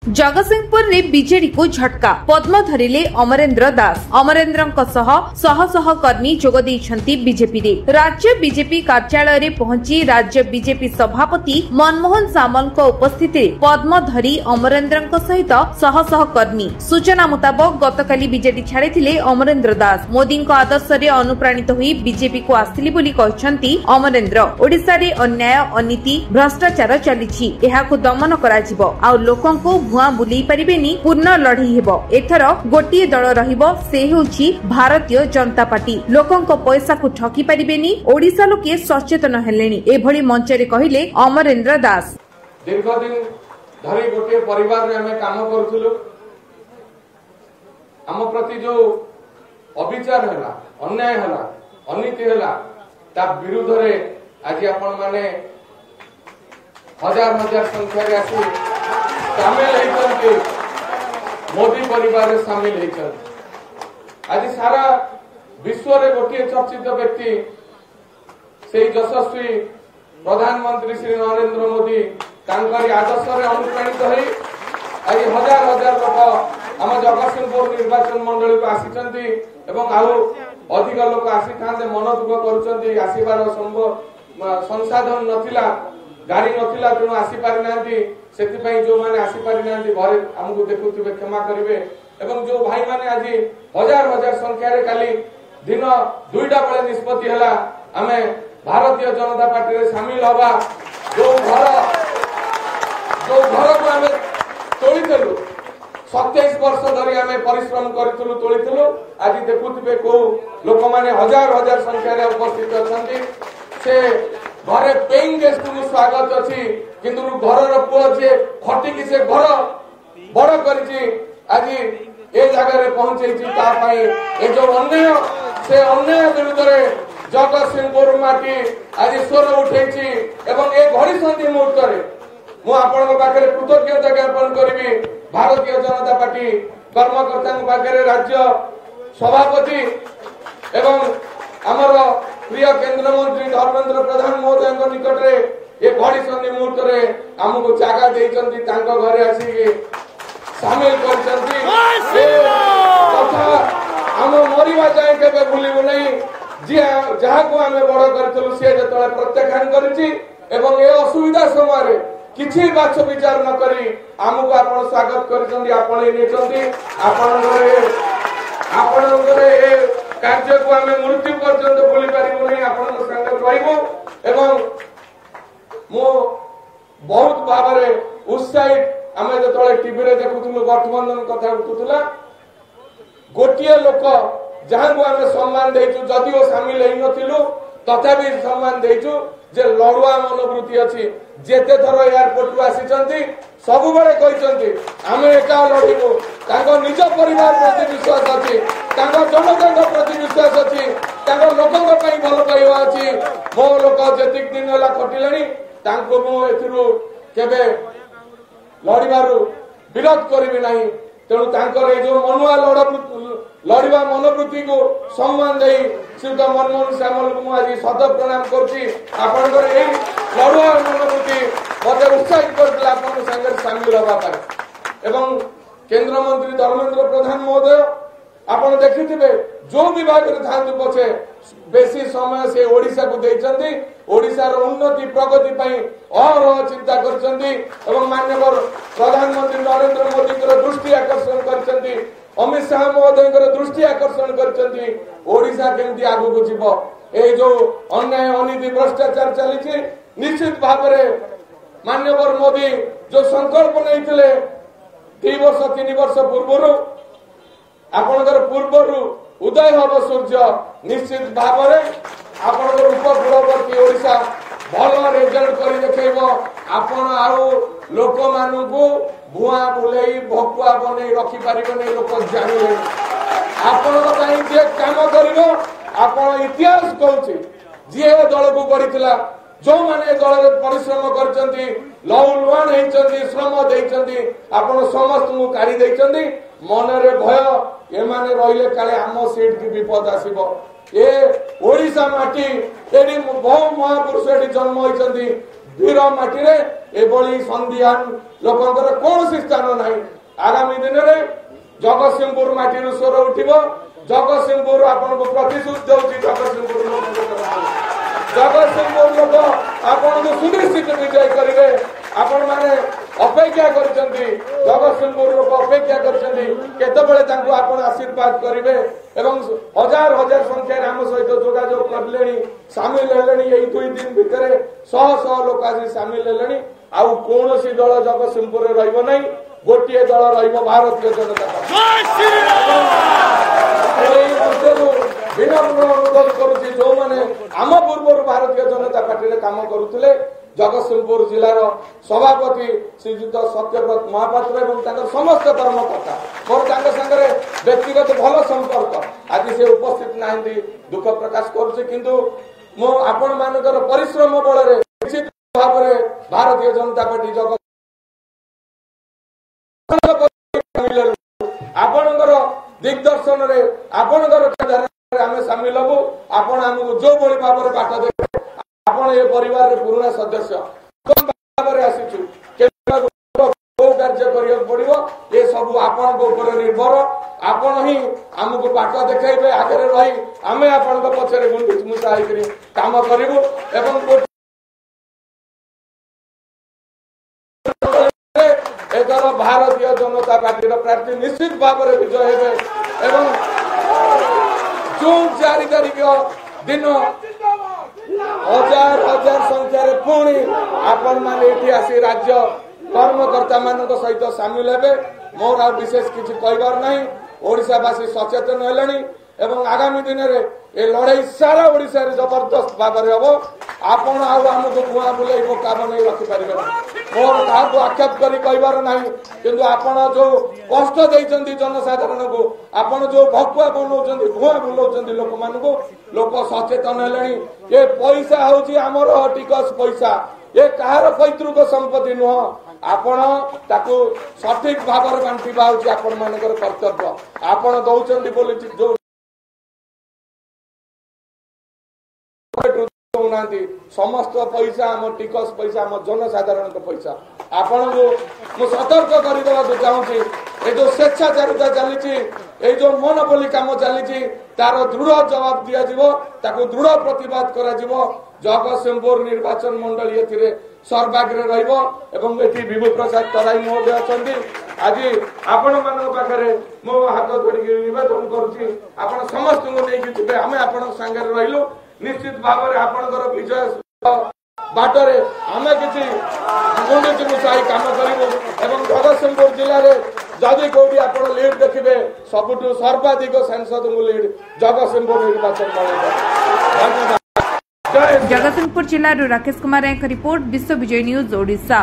जगतसिंहपुर ने बीजेडी को झटका पद्म धरिले अमरेंद्र दास अमरेंद्र शह शह कर्मी जोग देइछंती बीजेपी रे राज्य बीजेपी कार्यालय रे पहुंची राज्य बीजेपी सभापति मनमोहन सामल उपस्थित पद्म धरी अमरेंद्र सहित शह शह कर्मी सूचना मुताबक गतकाली बीजेडी छाड़िथिले अमरेंद्र दास मोदी आदर्श रे अनुप्राणित होई बीजेपी को आस्थिली बोली कहछंती अमरेंद्र ओडिसा रे अन्याय अनीति भ्रष्टाचार चलीछि एहाकु दमन कराजिबो आ लोकंको भुआ बुलेई परिबेनी पूर्ण लढई हेबो एथर गोटिए दल रहिबो से हेउछि भारतीय जनता पार्टी लोकंको पैसा को ठकी परिबेनी ओडिसा लोके सचेतन हेलेनी एभली मंच रे कहिले अमरेंद्र दास दीर्घ दिन धरी गोटे परिवार रे हमें काम करथुलु हम प्रति जो अविचार हला अन्याय हला अनीति हला ता विरुद्ध रे आज आपण माने हजार हजार संख्या रे आसी शामिल होइछन्ति मोदी परिवार रे शामिल होइछन्ति आज सारा विश्व रे गोटे चर्चित व्यक्ति सेही यशस्वी प्रधानमंत्री श्री नरेंद्र मोदी तांकरी आदर्श रे अनुप्राणित होई आज हजार हजार लोक आम जगतसिंहपुर निर्वाचन मंडली को आसीचन्ति एवं आउ अधिक लोक आसी थांते मन दुख करूचन्ति आसीबार संसाधन नथिला गाड़ी नथिला तेणु आसी पारि नांती सेति पई जो माने आसी पारि नांती घरे हमकु देखुथिबे क्षमा करिवे एवं जो भाई माने आज हजार हजार संख्या रे काली दिन दुईटा बेले निष्पत्ति हला आमे भारतीय जनता पार्टी रे शामिल हवा जो घर को आमे तोलिथलु 27 वर्ष धरी आमे परिश्रम करिथलु तोलिथलु आज देखुथिबे को लोक माने हजार हजार संख्या रे उपस्थित अछंती से घरे पेइंग गेस्ट को स्वागत अछि किंतु घर रो पुओ जे खटी कि से घर बड़ करिछि आज ए जगह रे पहुंचैछि ता पई ए जो अन्याय से अन्याय विरुद्ध रे जगतसिंहपुर माटी आज स्वर उठैछि एवं ए घड़ी संधि मुहूर्त रे मु आपन पाखरे कृतज्ञता ज्ञापन करबी भारतीय जनता पार्टी कर्मकर्ता पाखरे राज्य सभापति एवं हमर प्रिय केंद्र मंत्री धर्मेंद्र प्रधान महोदय निकट रे ए घड़ी संधि मुहूर्त रे हमको जागा देइचंती तांको घरे आसी के शामिल करचंती कथा हम मरिवा जाय केबे भूलिबो नहीं जे जहा को हमें बड़ करथलु से जतले प्रत्याख्यान करछि एवं ए असुविधा समय रे किछि बाछ विचार न करी हमको आपण स्वागत करचंती आपण नेचंती आपण घरे कार्य को हमें मृत्यु पर्यंत बोली पारिबो नहीं आपण संग रहइबो एवं मो बहुत भाबरे उत्साहित आमे जतले टीवी रे देखुथुलु गठबंधन कथा उठुथुला गोटिए लोक जहां को हमें सम्मान देइछु जदिओ शामिल हेइ नथिलु तथापि सम्मान देइछु जे लड़ुआ मनोवृत्ति अछि जेते थर एयरपोर्ट को आसीचंती सब बळे कहिचंती आमे एका लढिबो ताको निज परिवार प्रति विश्वास अछि ताको जनता प्रति विश्वास अछि ताको लोकक पई भल पाइबा अछि मो लोक जतिक दिन होला खटिलेनी ताको मो एथिरु केबे लड़िबारु विरोध करबी नाही तेणु तांकर ए जो मनुआ लड़िबा मनोवृत्ति को सम्मान देई श्रीयुत मनमोहन सामल को आज सद प्रणाम करछि आपनकर ए लड़ुआ मनोवृत्ति मते उत्साहित करला आपन संगे शामिल होबा पारे एवं केंद्र मंत्री धर्मेंद्र प्रधान महोदय आपण देखिथिबे जो विभाग रे थांतु पछे बेसी समय से ओडिसा को देइचंती ओडिसा रो उन्नति प्रगति पई और चिंता करचंती एवं माननीय प्रधानमंत्री नरेंद्र मोदी को दृष्टि आकर्षण करचंती अमित शाह महोदय को दृष्टि आकर्षण करचंती ओडिसा केमती आगु को जीवो ए जो अन्याय अनीति भ्रष्टाचार चली निश्चित भाव रे माननीय मोदी जो संकल्प नैथिले 2 वर्ष 3 वर्ष पूर्व आपनकर पूर्वरु उदय हब सूर्य निश्चित भाव रे आपनकर उपकूलवर्ती ओडिसा भल रिजल्ट करी देखैबो आपण आउ लोक मानु को भुआ बुलेई भकुआ बनै रखि परिबने लोक जानिले आपण पई जे काम करिवो आपण इतिहास कहउछि जे दल को गढितला जो माने दल रे परिश्रम करचंती लौलवान हेचंती श्रम देइचंती आपण समस्त को काढी देइचंती मन रे भय ए माने रहिले काले आम सीट की विपद आसीबो ए ओडिसा माटी एडी बहु महापुरुष एडी जन्म होइचंती वीर माटी एभली संदिहान लोकंर कौन स्थान ना। आगामी दिन में जगतसिंहपुर माटी स्वर उठिब। जगतसिंहपुर आपन को प्रतिश्रुति दौर जगतसिंहपुर लोक आपन को सुनिश्चित विजय करेंगे। आपण माने अपेक्षा करछंती जगतसिंहपुर लोक अपेक्षा करछंती केतबेले तांको आपण आशीर्वाद करिवे एवं हजार हजार संख्या आम सहित जोगाजोग करलेनी शामिल हेलेनी। एई 2 दिन भितर 100 लोक आज शामिल हेलेनी। आउ कोनोसी दल जगतसिंहपुर रहइबो नै, गोटिए दल रहइबो भारतीय जनता पार्टी। विनम्र अनुरोध करुछि जो माने आम पूर्व भारतीय जनता पार्टी रे काम करुथिले जगतसिंहपुर जिलार सभापति श्रीजुत सत्यव्रत महापात्र एवं समस्त कर्मकर्ता मोर संगे व्यक्तिगत भल संपर्क आज से उपस्थित ना दुख प्रकाश करुचे। मो आपण मानकर परिश्रम बल निश्चित भाव में भारतीय जनता पार्टी जगत आपणकर दिग्दर्शन आम सामिल हबू। आपण आमको जो बड़ी भाव में बाट देखे आपण ये परिवार पुराना सदस्य कार्य करिया पड़िबो ये सब आपण को ऊपर निर्भर। आपण ही हमको बाट देखाइबे आगे रही आमे आपण को पछरे गुंडी मुसा आइकरी काम करिबो एवं एकर भारतीय जनता पार्टी प्रार्थी निश्चित भाव में विजय हेबे एवं जून 4 तारिख दिन हजार हजार संख्यार पुणी आपण माने एठी आसी राज्य कर्मकर्ता मान सहित सामिल हेबे। मोर आ विशेष किसी कहबार नहीं। ओडिशावासी सचेतन हेलेनी एवं आगामी दिन में ए लड़ाई सारा ओडिशा रे जबरदस्त भाव में हम आपण आमको बुआ बुलाई काम नहीं रखिपारे। मोर क्या आक्षेप कर कहबार नहीं किंतु आपण जो कष्ट देइछंती जनसाधारण को आपण जो भकुआ बनाउछंती भुआ बुलाउछंती लोक मानकु लोक सचेतन हेलेनी। ये पैसा होची हमर टिकस पैसा ये कहार पैतृक संपत्ति नुह। आपण ताकू सठिक भाव में बांटिबा होची आपण मानकर कर्तव्य। आपण दउछंती बोली जो समस्त पैसा आम टिकस पैसा आम जनसाधारण पैसा आपण को मु सतर्क करदेवाक चाहूँगी। ये जो स्वेच्छाचारिता चली जो मोनोपोली काम चली तार दृढ़ जवाब दिज्व ताकू दृढ़ प्रतिवाद करा जगतसिंहपुर निर्वाचन मंडली ए सर्वाग्रे रही विभू प्रसाद तराई महोदय अच्छा आज आपण मान पाखे मो हाथ जोड़ी निवेदन करुच्ची आप समस्त को लेकिन आम आपण सागर रही निश्चित भाव में आपणकर विजय बाटरे आम किसी गुंडी मुसाई काम करूँ एवं जगतसिंहपुर जिले में जदि कौटी आप लीड देखिए सबुठ सर्वाधिक सांसद को लीड जगतसिंहपुर निर्वाचन धन्यवाद। जगतसिंहपुर जिला राकेश कुमार रिपोर्ट विश्व विजय न्यूज ओडिशा।